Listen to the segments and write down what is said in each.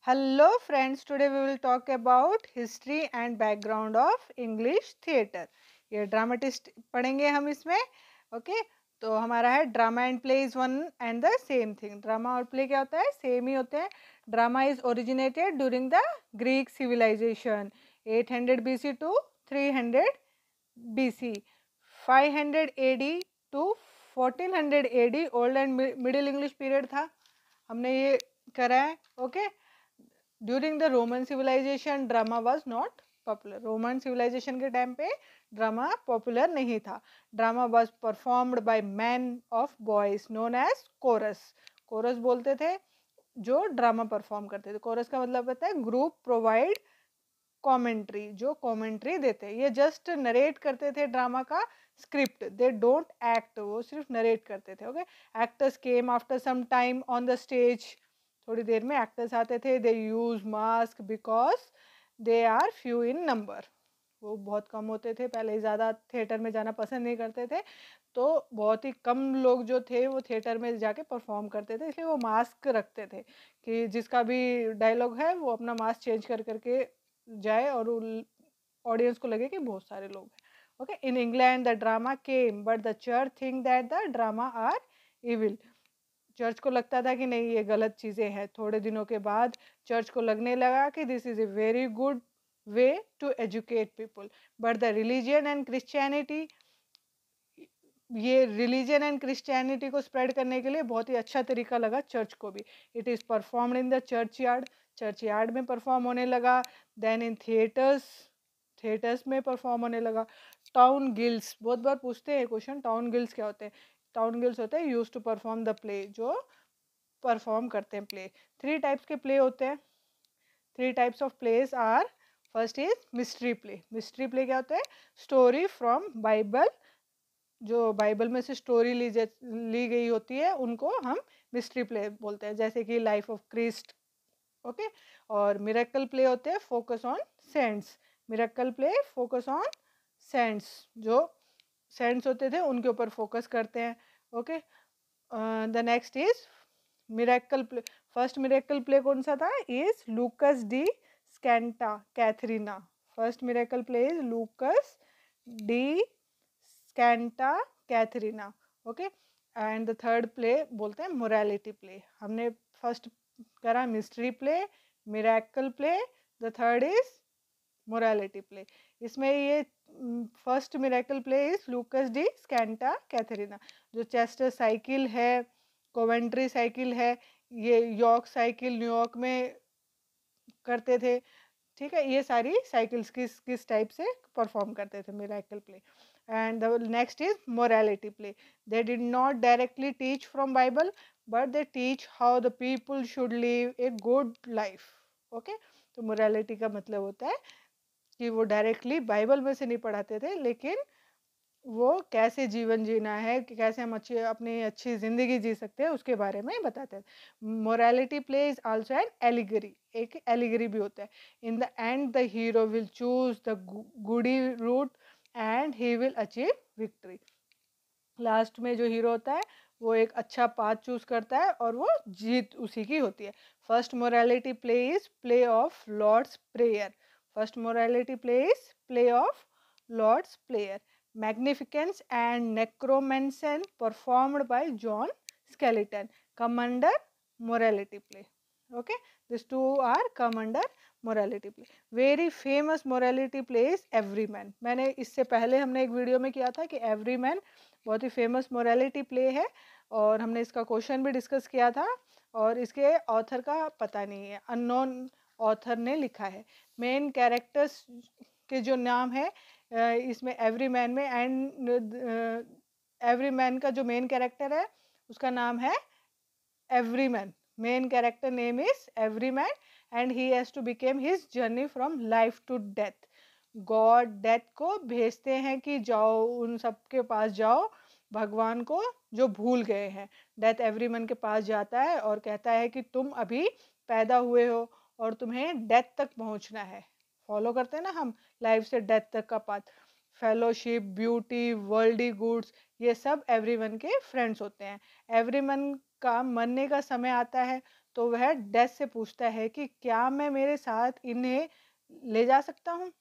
Hello friends, today we will talk about history and background of English theater. ये dramatist पढ़ेंगे हम इसमें. Okay तो हमारा है drama and play is one and the same thing. Drama और play क्या होता है, सेम ही होते हैं. Drama is originated during the Greek civilisation 800 BC to 300 BC. 500 AD to 1400 AD old and middle English period था, हमने ये करा है. Okay during the Roman civilisation drama was not popular. Roman civilisation के टाइम पे ड्रामा पॉपुलर नहीं था. Drama was performed by man of boys known as chorus. Chorus बोलते थे जो ड्रामा परफॉर्म करते थे. कोरस का मतलब होता है ग्रुप प्रोवाइड कॉमेंट्री, जो कॉमेंट्री देते हैं. ये जस्ट नरेट करते थे ड्रामा का स्क्रिप्ट, दे डोंट एक्ट, वो सिर्फ नरेट करते थे. Okay actors came after some time on the stage. थोड़ी देर में एक्टर्स आते थे. They use mask because they are few in number. वो बहुत कम होते थे पहले, ज़्यादा थिएटर में जाना पसंद नहीं करते थे, तो बहुत ही कम लोग जो थे वो थिएटर में जाके परफॉर्म करते थे. इसलिए वो मास्क रखते थे कि जिसका भी डायलॉग है वो अपना मास्क चेंज कर करके जाए और ऑडियंस को लगे कि बहुत सारे लोग हैं. Okay in England the drama came but the church think that the drama are evil. Church को लगता था कि नहीं ये गलत चीज़ें हैं. थोड़े दिनों के बाद चर्च को लगने लगा कि this is a very good way to educate people. But the religion and Christianity, ये रिलीजन एंड क्रिश्चियनिटी को स्प्रेड करने के लिए बहुत ही अच्छा तरीका लगा चर्च को भी. It is performed in the church yard. Church yard में परफॉर्म होने लगा. देन इन थिएटर्स, थिएटर्स में परफॉर्म होने लगा. टाउन गिल्ड्स, बहुत बार पूछते हैं क्वेश्चन, टाउन गिल्ड्स क्या होते हैं. टाउन गिल्ड्स होते हैं use to perform the play, जो परफॉर्म करते हैं प्ले. थ्री टाइप्स के प्ले होते हैं. Three types of plays are, first is mystery play. Mystery play क्या होता है, स्टोरी फ्रॉम बाइबल, जो बाइबल में से स्टोरी ली गई होती है उनको हम मिस्ट्री प्ले बोलते हैं, जैसे कि लाइफ ऑफ क्रिस्ट. ओके और मिरेकल प्ले होते हैं focus on saints. Miracle play focus on saints, जो सेंट्स होते थे उनके ऊपर फोकस करते हैं. Okay the next is miracle play. First miracle play कौन सा था, is Ludus de Sancta Katherina. First miracle play is Ludus de Sancta Katherina. Okay and the third play बोलते हैं मोरालिटी प्ले. हमने फर्स्ट करा mystery play, miracle play, the third is morality play. इसमें ये first miracle play is Ludus de Sancta Katherina. जो Chester cycle है, Coventry cycle है, ये यॉर्क साइकिल न्यूयॉर्क में करते थे. ठीक है, ये सारी साइकिल्स किस किस टाइप से परफॉर्म करते थे miracle play. And the next is morality play. They did not directly teach from Bible but they teach how the people should live a good life. Okay तो मोरालिटी का मतलब होता है कि वो डायरेक्टली बाइबल में से नहीं पढ़ाते थे, लेकिन वो कैसे जीवन जीना है, कि कैसे हम अच्छी अपनी अच्छी ज़िंदगी जी सकते हैं उसके बारे में बताते हैं. Morality play is also an allegory. एक एलिगरी भी होता है. In the end the hero will choose the goody route and he will achieve victory. Last में जो हीरो होता है वो एक अच्छा पाथ चूज करता है और वो जीत उसी की होती है. First morality play is play of Lord's prayer. First morality play is play of Lord's prayer. Magnificence and Necromancy performed by John Skeleton come under morality play. Okay, these two are come under morality play. Very famous morality play is Everyman. मैंने इससे पहले हमने एक video में किया था कि Everyman बहुत ही फेमस मोरालिटी प्ले है और हमने इसका क्वेश्चन भी डिस्कस किया था और इसके ऑथर का पता नहीं है, अननोन ऑथर ने लिखा है. मेन कैरेक्टर्स के जो नाम है इसमें एवरीमैन में, एंड एवरीमैन का जो मेन कैरेक्टर है उसका नाम है Everyman. Main character name is Everyman and he has to became his journey from life to death. God death को भेजते हैं कि जाओ उन सब के पास जाओ, भगवान को जो भूल गए हैं. डेथ एवरीमैन के पास जाता है और कहता है कि तुम अभी पैदा हुए हो और तुम्हें डेथ तक पहुंचना है. फॉलो करते हैं ना हम लाइफ से डेथ तक का पाथ. फेलोशिप, ब्यूटी, वर्ल्डी गुड्स, ये सब एवरीवन के फ्रेंड्स होते हैं. एवरीवन का मरने का समय आता है तो वह डैश से पूछता है कि क्या मैं मेरे साथ इन्हें ले जा सकता हूँ,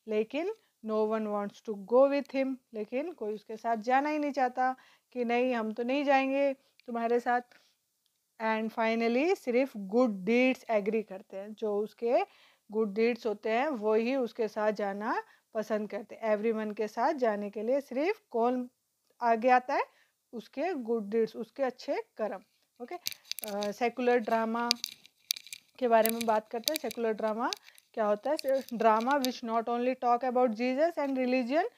लेकिन no one wants to go with him, लेकिन कोई उसके साथ जाना ही नहीं चाहता कि नहीं हम तो नहीं जाएंगे तुम्हारे साथ। एंड फाइनली सिर्फ गुड डीड्स एग्री करते हैं, जो उसके गुड डीड्स होते हैं वो ही उसके साथ जाना पसंद करते हैं। एवरीवन के साथ जाने के लिए सिर्फ कौन आगे आता है, उसके गुड डीड्स, उसके अच्छे कर्म। ओके, सेकुलर ड्रामा के बारे में बात करते हैं। सेकुलर ड्रामा क्या होता है? Drama which not only talk about Jesus and religion,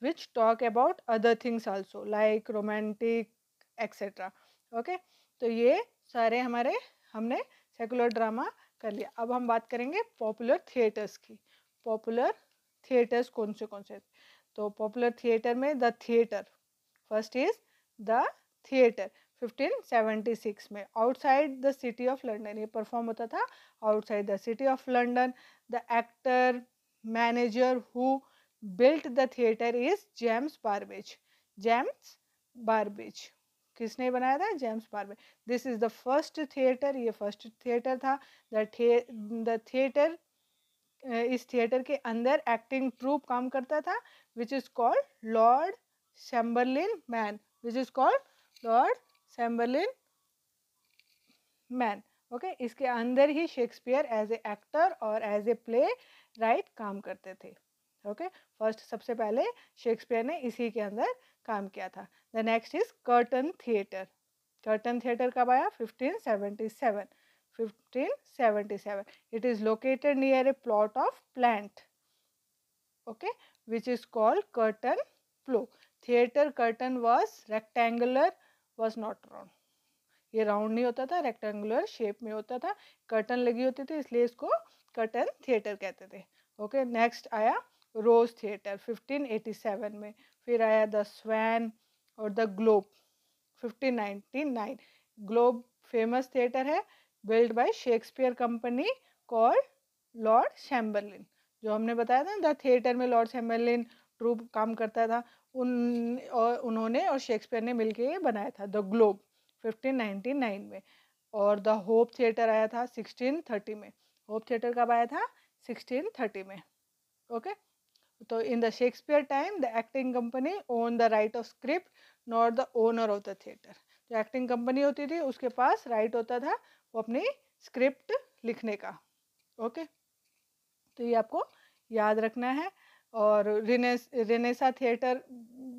which talk about other things also like romantic etcetera. Okay, तो ये सारे हमारे हमने सेकुलर ड्रामा कर लिया। अब हम बात करेंगे पॉपुलर थिएटर्स की। पॉपुलर थिएटर्स कौन से? तो पॉपुलर थिएटर में the theatre, first is the theatre 1576 में outside the city of London, ये परफॉर्म होता था outside the city of London. The actor manager who built the theatre is James Burbage. James Burbage किसने बनाया था? James Burbage. This is the first theatre, ये first theatre था। The theatre, इस theatre के अंदर एक्टिंग ट्रूप काम करता था which is called Lord Chamberlain man, which is called Lord Chamberlain man. Okay, इसके अंदर ही शेक्सपियर एज ए एक्टर और एज ए प्ले राइट काम करते थे। ओके, फर्स्ट सबसे पहले शेक्सपियर ने इसी के अंदर काम किया था। The next is curtain theatre. Curtain theatre कब आया? 1577। 1577 it is located near a plot of plant, okay, which is called curtain flow. Theater curtain was rectangular, was not round. ये राउंड नहीं होता था, रेक्टेंगुलर शेप में होता था, curtain लगी होती थी, इसलिए इसको कर्टन थिएटर कहते थे। ओके, नेक्स्ट आया रोज थिएटर 1587 में। फिर आया द स्वैन और the Globe 1599। Globe famous theatre है, build by Shakespeare company called Lord Chamberlain. जो हमने बताया था द थिएटर में लॉर्ड चैम्बरलिन ट्रूप काम करता था, उन्होंने और शेक्सपियर ने मिलके ये बनाया था द ग्लोब 1599 में। और द होप थिएटर आया था 1630 में। होप थिएटर कब आया था? 1630 में। ओके, तो in the Shakespeare time the acting company own the right of script not the owner of the theatre. जो एक्टिंग कंपनी होती थी उसके पास राइट होता था वो अपनी स्क्रिप्ट लिखने का। ओके, तो ये आपको याद रखना है। और रेनेसा थिएटर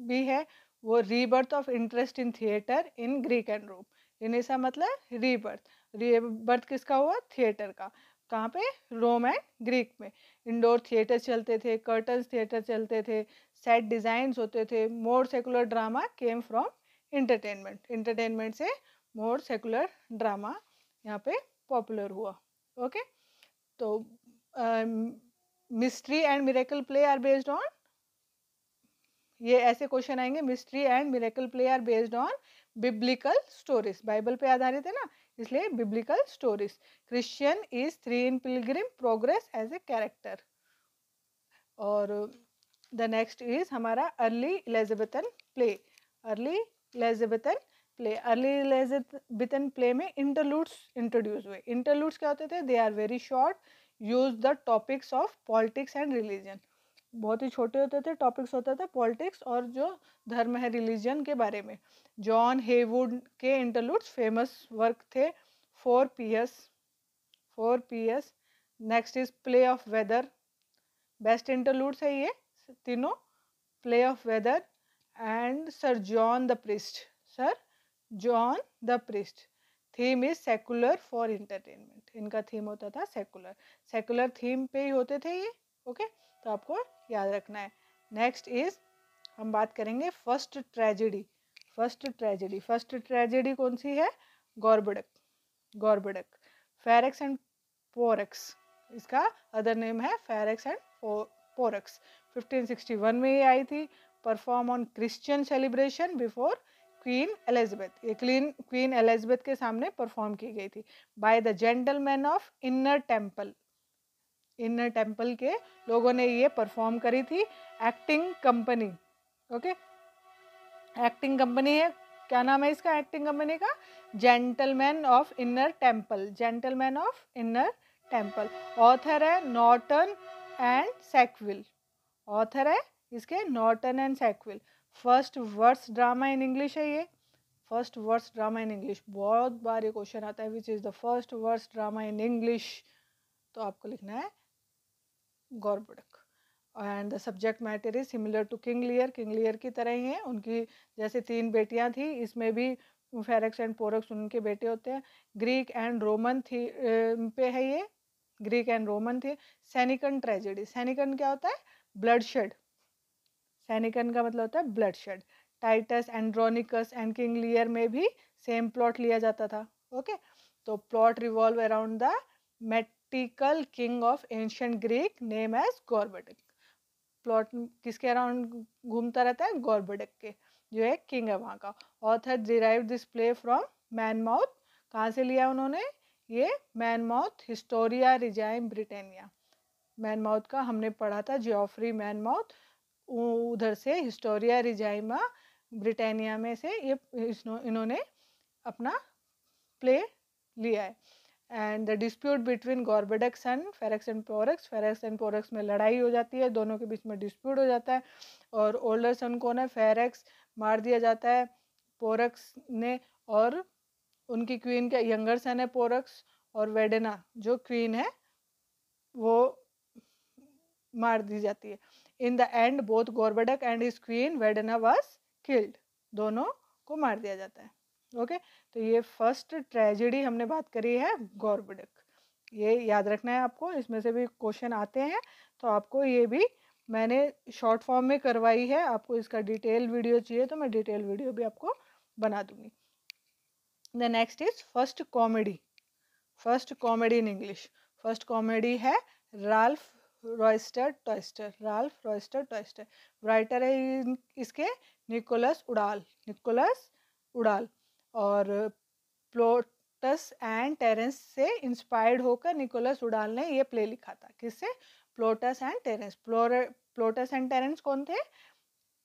भी है, वो rebirth of interest in theatre in Greek and Rome. Renaissance मतलब रीबर्थ, रीबर्थ किसका हुआ? थिएटर का। कहाँ पे? रोम एंड ग्रीक में। इंडोर थिएटर चलते थे, कर्टन्स थिएटर चलते थे, सेट डिजाइन्स होते थे। More secular drama came from entertainment, entertainment से मोर सेकुलर ड्रामा यहाँ पे पॉपुलर हुआ। ओके, तो mystery and miracle play are based on, ये ऐसे क्वेश्चन आएंगे, mystery and miracle play are based on biblical stories, Bible पे आधारित है ना, इसलिए biblical stories. Christian is three in pilgrim progress as a character. और द नेक्स्ट इज हमारा early Elizabethan play. Early Elizabethan play, early Elizabethan play में interludes introduce हुए। Interludes क्या होते थे? They are very short, use the topics of politics and religion. बहुत ही छोटे होते थे, टॉपिक्स होता था पॉलिटिक्स और जो धर्म है रिलीजन के बारे में। जॉन हेवुड के इंटरलूड्स फेमस वर्क थे, 4 PS, 4 PS। Next is play of weather, best interludes है ये तीनों, play of weather and sir John the priest, sir John the priest. Theme is secular for entertainment, इनका theme होता था secular, secular theme पे ही होते थे ये। ओके, तो आपको याद रखना है। नेक्स्ट इज हम बात करेंगे first tragedy. First tragedy, first tragedy कौन सी है? गॉर्बडक, गॉर्बडक। फेरेक्स एंड पोरक्स, इसका अदर नेम है फेरेक्स एंड पोरक्स। 1561 में ये आई थी, perform on Christian celebration before queen Elizabeth. ये क्वीन एलिजाबेथ के सामने परफॉर्म की गई थी by the gentleman of inner temple. Inner temple के लोगों ने ये परफॉर्म करी थी। Acting company, okay, acting company है क्या नाम है इसका एक्टिंग कंपनी का? Gentleman of inner temple, gentleman of inner temple. Author है नॉर्टन एंड सैकविल, ऑथर है इसके Norton and Sackville. First verse drama in English है ये, first verse drama in English. बहुत बार ये क्वेश्चन आता है which is the first verse drama in English, तो आपको लिखना है Gorboduc. And the subject matter is similar to King Lear, King Lear की तरह ही है, उनकी जैसे 3 बेटियां थी, इसमें भी फेरेक्स एंड पोरक्स उनके बेटे होते हैं। ग्रीक एंड रोमन थी पे है ये, ग्रीक एंड रोमन थे। सैनिकन ट्रेजेडी, सैनिकन क्या होता है? ब्लडशेड, सैनिकन का मतलब होता है bloodshed. Titus Andronicus and King Lear में भी सेम प्लॉट लिया जाता था। ओके, तो plot revolve around the mythical king of ancient Greek name as Gorboduc. Plot किसके अराउंड घूमता रहता है? गॉर्बोडिक के, जो एक किंग है वहाँ का। Author derive this play from Monmouth, कहाँ से लिया उन्होंने? ये Monmouth Historia Regum Britanniae, Monmouth का हमने पढ़ा था, जियोफ्री मैनमाउथ, उधर से हिस्टोरिया रिजाइमा ब्रिटानिया में से ये इन्होंने अपना प्ले लिया है। And the dispute between Gorboduc's and Ferrex and Porrex, Ferrex and Porrex में लड़ाई हो जाती है, दोनों के बीच में डिस्प्यूट हो जाता है। और ओल्डर सन कौन है? फेरेक्स, मार दिया जाता है पोरक्स ने, और उनकी क्वीन का यंगर सन है पोरक्स, और वेडेना जो क्वीन है वो मार दी जाती है। In the end both Gorboduc and his queen Videna was killed, दोनों को मार दिया जाता है। ओके, तो ये फर्स्ट ट्रेजेडी हमने बात करी है गॉर्बोडक, ये याद रखना है आपको, इसमें से भी क्वेश्चन आते हैं, तो आपको ये भी मैंने शॉर्ट फॉर्म में करवाई है, आपको इसका डिटेल वीडियो चाहिए तो मैं डिटेल वीडियो भी आपको बना दूंगी। The next is first comedy, first comedy in English. First comedy है राल्फ रॉयस्टर टॉयस्टर, राल्फ रॉयस्टर टॉयस्टर। राइटर है इसके निकोलस उडाल, निकोलस उडाल। और प्लोटस एंड टेरेंस से इंस्पायर्ड होकर निकोलस उडाल ने ये प्ले लिखा था। किससे? प्लोटस एंड टेरेंस। प्लोटस एंड टेरेंस कौन थे?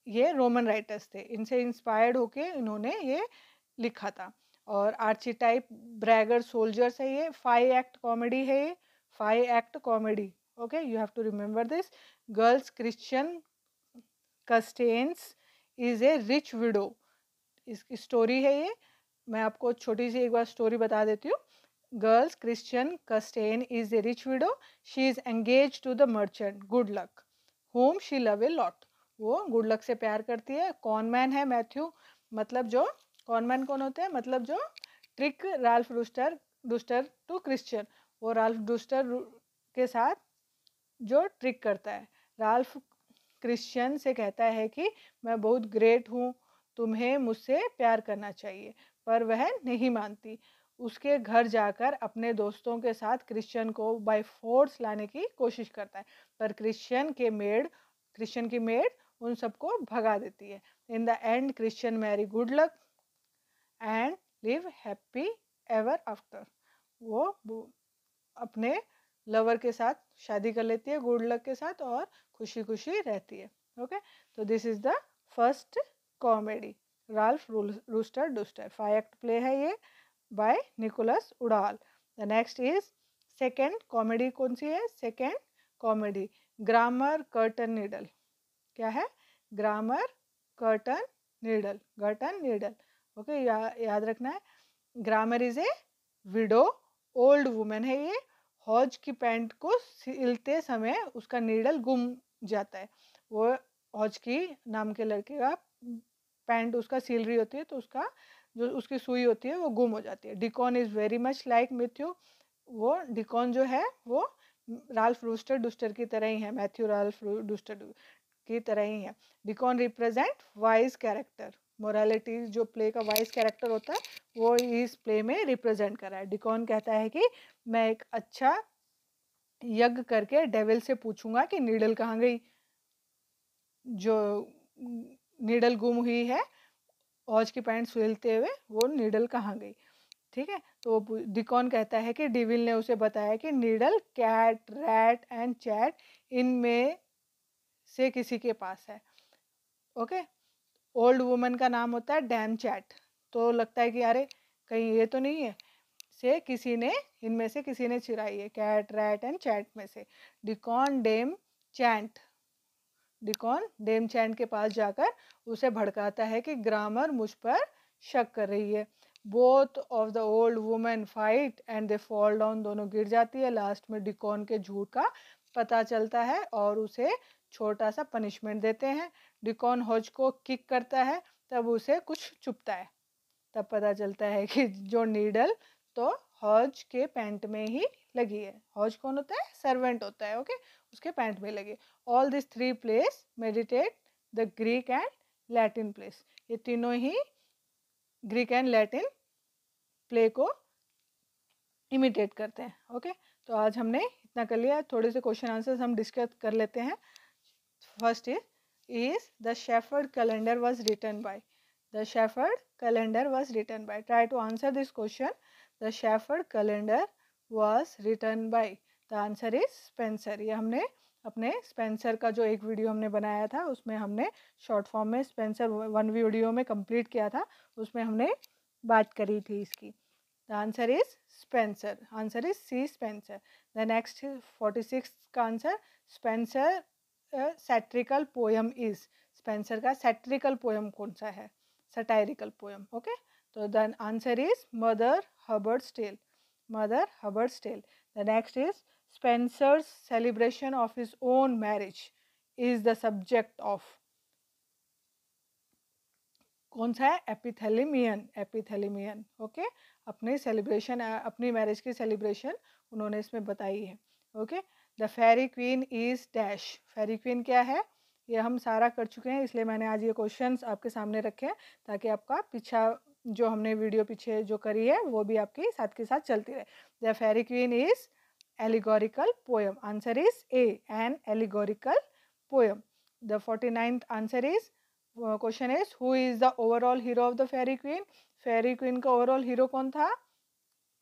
ये रोमन राइटर्स थे, इनसे इंस्पायर्ड होके इन्होंने ये लिखा था। और आर्चीटाइप ब्रैगर सोल्जर्स है ये। 5 एक्ट कॉमेडी है ये, 5 act comedy. Okay, you have to remember this. Girls Christian Custance is a rich widow, इसकी स्टोरी है ये। मैं आपको छोटी सी एक बार स्टोरी बता देती हूँ। Girls Christian Custance is a rich widow, she is engage to the merchant good luck whom she love a lot. वो गुड लक से प्यार करती है। कॉनमैन है मैथ्यू, मतलब जो कॉनमैन कौन होते हैं? मतलब जो ट्रिक राल्फ डूस्टर टू क्रिश्चियन, वो राल्फ डूस्टर के साथ जो ट्रिक करता है। राल्फ क्रिश्चियन से कहता है कि मैं बहुत ग्रेट हूँ, तुम्हें मुझसे प्यार करना चाहिए, पर वह नहीं मानती। उसके घर जाकर अपने दोस्तों के साथ क्रिश्चियन को बाय फोर्स लाने की कोशिश करता है, पर क्रिश्चियन की मेड उन सबको भगा देती है। In the end Christian marry good luck and live happy ever after. वो अपने लवर के साथ शादी कर लेती है, गुड लक के साथ, और खुशी खुशी रहती है। ओके, तो this is the first comedy Ralph Roister Doister. 5 act play है ये by Nicholas Udall. The next is second comedy. कौन सी है second comedy? Gammer Gurton Needle. क्या है? Gammer Gurton Needle, Gurton Needle. Okay, याद रखना है। Gammer is a widow old women है ये। हौज की पैंट को सिलते समय उसका नीडल गुम जाता है। वो हौज की नाम के लड़के का पैंट उसका सिल रही होती है, तो उसका जो उसकी सुई होती है वो गुम हो जाती है। Diccon is very much like Matthew, वो डिकॉन जो है वो राल्फ रूस्टर डूस्टर की तरह ही है, मैथ्यू राल्फ डूस्टर की तरह ही है। Diccon represent wise character, morality जो प्ले का वाइज कैरेक्टर होता है वो इस प्ले में रिप्रेजेंट कर रहा है। डिकॉन कहता है कि मैं एक अच्छा यज्ञ करके डेविल से पूछूंगा कि नीडल कहाँ गई, जो नीडल गुम हुई है औज की पैंट सुलते हुए, वो नीडल कहाँ गई। ठीक है, तो डिकॉन कहता है कि डेविल ने उसे बताया कि needle cat rat and Chat इनमें से किसी के पास है। ओके, ओल्ड वुमन का नाम होता है डैम चैट, तो लगता है कि अरे कहीं ये तो नहीं है, से किसी ने, इनमें से किसी ने चिराई है, कैट रैट एंड चैट में से। Diccon Dame Chat, Diccon Dame Chat के पास जाकर उसे भड़काता है कि ग्रामर मुझ पर शक कर रही है। Both of the old women fight and they fall down, दोनों गिर जाती है। लास्ट में डिकॉन के झूठ का पता चलता है और उसे छोटा सा पनिशमेंट देते हैं। डिकॉन हॉज को किक करता है, तब उसे कुछ चुभता है, तब पता चलता है कि जो नीडल तो हॉज के पैंट में ही लगी है। हॉज कौन होता है? सर्वेंट होता है, ओके, उसके पैंट में लगी। All this three place meditate the Greek and Latin place, ये तीनों ही ग्रीक एंड लैटिन प्ले को इमिटेट करते हैं, ओके। तो आज हमने इतना कर लिया, थोड़े से क्वेश्चन आंसर्स हम डिस्कस कर लेते हैं। First is the Shepherd calendar was written by, the Shepherd calendar was written by, try to answer this question. The Shepherd calendar was written by, the answer is Spencer। ये हमने अपने Spencer का जो एक video हमने बनाया था उसमें हमने शॉर्ट फॉर्म में स्पेंसर वन वीडियो में कंप्लीट किया था, उसमें हमने बात करी थी इसकी। The answer is Spencer, answer is C Spencer। The next 46 का answer, Spencer satirical poem is, Spenser का सैट्रिकल पोयम कौन सा है? Satirical poem, okay. तो the answer is Mother Hubberd's Tale, Mother Hubberd's Tale. The next is Spenser's celebration of his own marriage is the subject of, कौन सा है? Epithalamion, epithalamion, okay. अपने celebration, अपनी marriage की सेलिब्रेशन उन्होंने इसमें बताई है, okay. The Faerie Queene is dash, Faerie Queene क्या है? ये हम सारा कर चुके हैं, इसलिए मैंने आज ये क्वेश्चंस आपके सामने रखे हैं ताकि आपका पीछा जो हमने वीडियो पीछे जो करी है वो भी आपके साथ के साथ चलती रहे। The Faerie Queene is allegorical poem, answer is A, an allegorical poem. The 49th answer is, question is who is the overall hero of the Faerie Queene, Faerie Queene का ओवरऑल हीरो कौन था?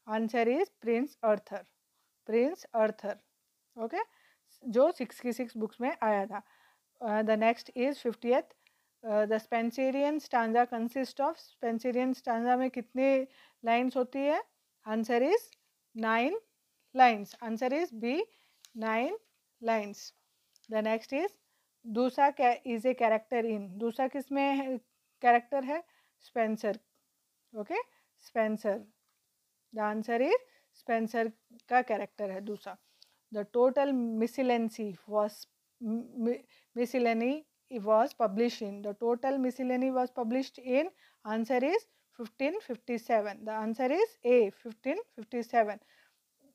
Answer is Prince Arthur, Prince Arthur, okay, जो 6 की 6 books में आया था। The next is 50th, the Spenserian stanza consist of, Spenserian stanza में कितनी लाइन्स होती है? Answer is 9 lines, answer is B 9 lines. The next is दूसरा इज ए कैरेक्टर इन, दूसरा किस में कैरेक्टर है? Spenser, okay, Spenser, the answer is Spenser का कैरेक्टर है दूसरा। The total miscellany was published in, the total miscellany was published in, answer is 1557, the answer is A 1557।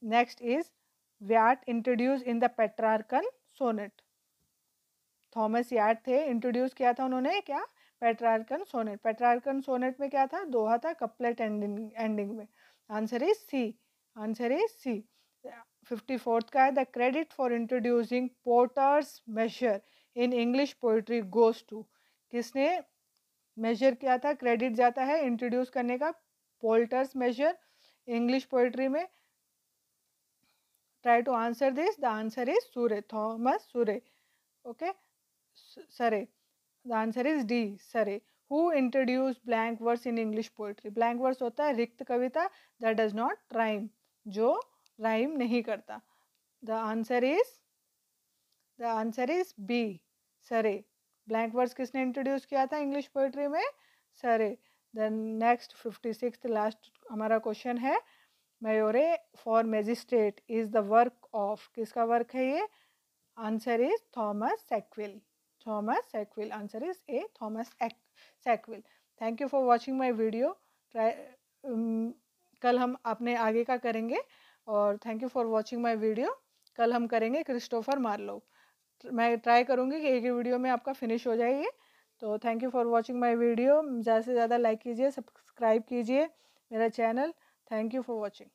next is Wyatt introduced in the Petrarchan sonnet, Thomas Wyatt थे, इंट्रोड्यूस किया था उन्होंने क्या? Petrarchan sonnet, Petrarchan sonnet में क्या था? दोहा था कपलेट एंडिंग में, answer is C, answer is C. 54th का है, the credit for introducing poulter's measure in English poetry goes to, किसने मेजर किया था? क्रेडिट जाता है इंट्रोड्यूस करने का पोल्टर्स मेजर इंग्लिश पोइट्री में। Try to answer this, the answer is Surrey, Thomas Surrey, okay, Surrey, the answer is D, Surrey. Who introduce blank verse in English poetry, blank verse होता है रिक्त कविता, that does not rhyme, जो rhyme नहीं करता। The answer is B, Surrey, blank verse किसने introduce किया था इंग्लिश पोइट्री में? Surrey. The next 56th last हमारा क्वेश्चन है, Mirror for Magistrates is the work of, किसका वर्क है ये? Answer is Thomas Sackville, Thomas Sackville, answer is A, Thomas Sackville. Thank you for watching my video. कल हम अपने आगे का करेंगे, और thank you for watching my video. कल हम करेंगे क्रिस्टोफर मार्लोव, मैं ट्राई करूँगी कि एक ही वीडियो में आपका फिनिश हो जाए ये। तो thank you for watching my video, ज़्यादा से ज़्यादा लाइक कीजिए, सब्सक्राइब कीजिए मेरा channel. Thank you for watching.